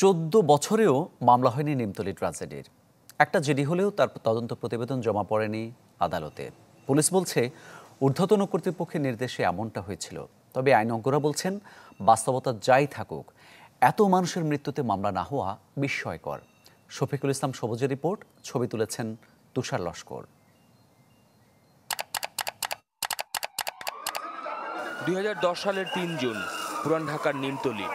14 বছরেও মামলা হয়নি নিমতলী ট্র্যাজেডির। একটা জিডি হলেও তার তদন্ত প্রতিবেদন জমা পড়েনি আদালতে। পুলিশ বলছে ঊর্ধ্বতন কর্তৃপক্ষের নির্দেশে এমনটা হয়েছিল। তবে আইনজ্ঞরা বলছেন বাস্তবতা যাই থাকুক, এত মানুষের মৃত্যুতে মামলা না হওয়া বিস্ময়কর। শফিকুল ইসলাম সবুজের রিপোর্ট, ছবি তুলেছেন তুষার লস্কর। 2010 সালের 3 জুন পুরান ঢাকার নিমতলী।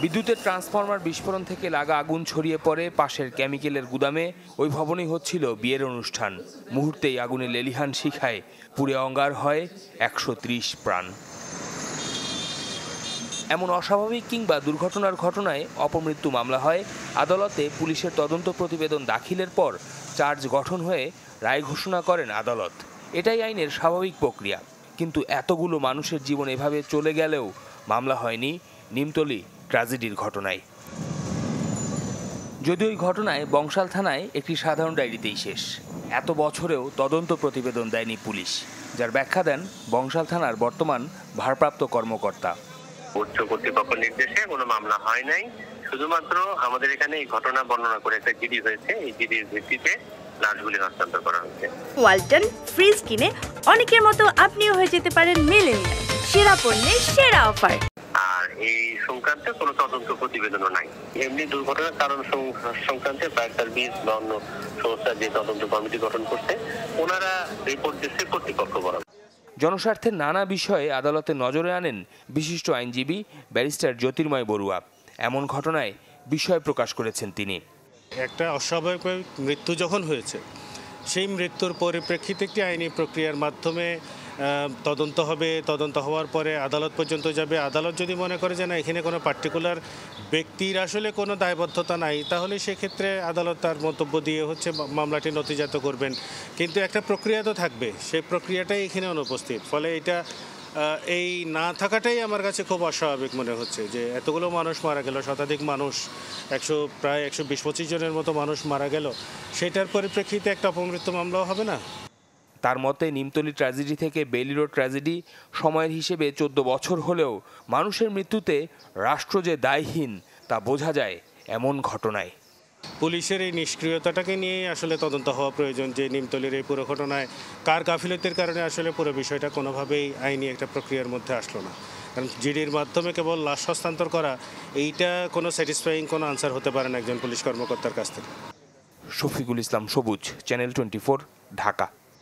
বিদ্যুতের ট্রান্সফরমার বিস্ফোরণ থেকে লাগা আগুন ছড়িয়ে পড়ে পাশের কেমিক্যালের গুদামে। ওই ভবনেই হচ্ছিল বিয়ের অনুষ্ঠান। মুহূর্তেই আগুনে লেলিহান শিখায় পুড়ে অঙ্গার হয় 130 প্রাণ। এমন অস্বাভাবিক কিংবা দুর্ঘটনার ঘটনায় অপমৃত্যু মামলা হয় আদালতে। পুলিশের তদন্ত প্রতিবেদন দাখিলের পর চার্জ গঠন হয়ে রায় ঘোষণা করেন আদালত। এটাই আইনের স্বাভাবিক প্রক্রিয়া। কিন্তু এতগুলো মানুষের জীবন এভাবে চলে গেলেও মামলা হয়নি নিমতলী ট্র্যাজেডির ঘটনায়। যদিও ওই ঘটনায় বংশাল থানায় একটি সাধারণ ডায়েরিতেই শেষ। এত বছরেও তদন্ত প্রতিবেদন দেয়নি পুলিশ, যার ব্যাখ্যা দেন বংশাল থানার বর্তমান ভারপ্রাপ্ত কর্মকর্তা। উচ্চ কর্তৃপক্ষের নির্দেশে কোনো মামলা হয় নাই, শুধুমাত্র আমাদের এখানে এই ঘটনা বর্ণনা করে একটা জিডি হয়েছে। এই জিডির ভিত্তিতে লাশগুলি হস্তান্তর করা হয়েছে। ওয়ালটন ফ্রিজ কিনে অনেকের মতো আপনিও হয়ে যেতে পারেন মিলেনিয়াল। সেরা পণ্যের সেরা অফার। আর এই সংক্রান্তে কোনো তদন্ত প্রতিবেদনও নাই। এমনি দুর্ঘটনার কারণ সংক্রান্তে ফায়ার সার্ভিস বা অন্য সংস্থা যে তদন্ত কমিটি গঠন করছে, ওনারা রিপোর্ট দিচ্ছে কর্তৃপক্ষ বরাবর। জনস্বার্থের নানা বিষয়ে আদালতে নজরে আনেন বিশিষ্ট আইনজীবী ব্যারিস্টার জ্যোতির্ময় বড়ুয়া। এমন ঘটনায় বিস্ময় প্রকাশ করেছেন তিনি। একটা অস্বাভাবিক মৃত্যু যখন হয়েছে, সেই মৃত্যুর পরিপ্রেক্ষিতে একটি আইনি প্রক্রিয়ার মাধ্যমে তদন্ত হবে। তদন্ত হওয়ার পরে আদালত পর্যন্ত যাবে। আদালত যদি মনে করে যে না, এখানে কোনো পার্টিকুলার ব্যক্তির আসলে কোনো দায়বদ্ধতা নাই, তাহলে সেক্ষেত্রে আদালত তার মন্তব্য দিয়ে মামলাটি নথিজাত করবেন। কিন্তু একটা প্রক্রিয়া তো থাকবে, সেই প্রক্রিয়াটাই এখানে অনুপস্থিত। ফলে এটা এই না থাকাটাই আমার কাছে খুব অস্বাভাবিক মনে হচ্ছে যে এতগুলো মানুষ মারা গেল, শতাধিক মানুষ, প্রায় 120-25 জনের মতো মানুষ মারা গেল, সেটার পরিপ্রেক্ষিতে একটা অপমৃত্যু মামলাও হবে না। তার মতে নিমতলী ট্র্যাজেডি থেকে বেইলি রোড ট্র্যাজেডি সময়ের হিসেবে 14 বছর হলেও মানুষের মৃত্যুতে রাষ্ট্র যে দায়হীন তা বোঝা যায় এমন ঘটনায়। পুলিশের এই নিষ্ক্রিয়তাটাকে নিয়েই আসলে তদন্ত হওয়া প্রয়োজন, যে নিমতলীর এই পুরো ঘটনায় কার গাফিলতির কারণে আসলে পুরো বিষয়টা কোনোভাবেই আইনি একটা প্রক্রিয়ার মধ্যে আসলো না। কারণ জিডির মাধ্যমে কেবল লাশ হস্তান্তর করা, এইটা কোনো স্যাটিসফাইং কোনো আনসার হতে পারে না একজন পুলিশ কর্মকর্তার কাছ থেকে। শফিকুল ইসলাম সবুজ, চ্যানেল 24, ঢাকা।